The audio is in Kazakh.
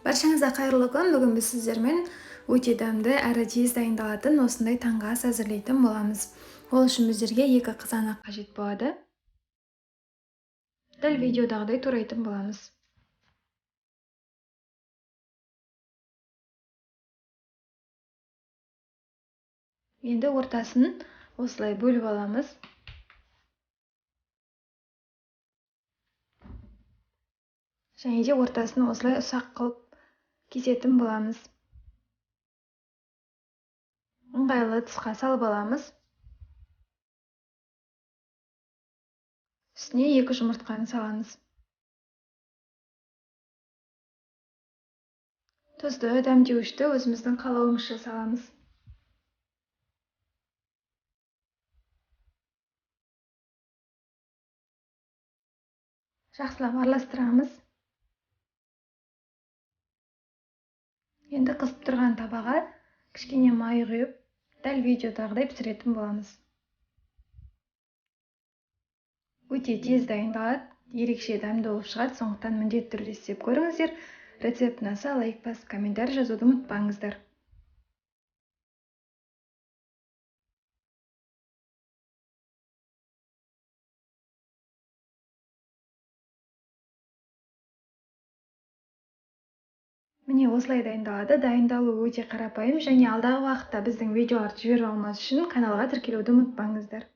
Баршаңызға қайырлы күн. Бүгін біз сіздермен өте дәмді әрі тез дайындалатын осындай таңғы ас әзірлейтін боламыз. Ол үшін біздерге 2 қызанақ қажет болады. Дәл видеодағыдай турайтын боламыз. Енді ортасын осылай бөліп аламыз. Және де ортасын осылай ұсақ қылып кесетін боламыз. Ыңғайлы тұсқа салып аламыз. Үстіне 2 жұмыртқаны саламыз. Тұзды, дәмдеуішті өзіміздің қалауымызша саламыз. Жақсылап араластырамыз. Енді қысып тұрған табаға кішкене май құйып, дәл видеодағыдай пісіретін боламыз. Өте тез дайындалады, ерекше дәмді болып шығады, сондықтан міндетті түрде істеп көріңіздер. Рецепт ұнаса, лайк басып, комментарий жазуды ұмытпаңыздар. Міне осылай дайындалады. Дайындалу өте қарапайым, және алдағы уақытта біздің видеоларды жіберіп алмас үшін каналға тіркелуді ұмытпаңыздар.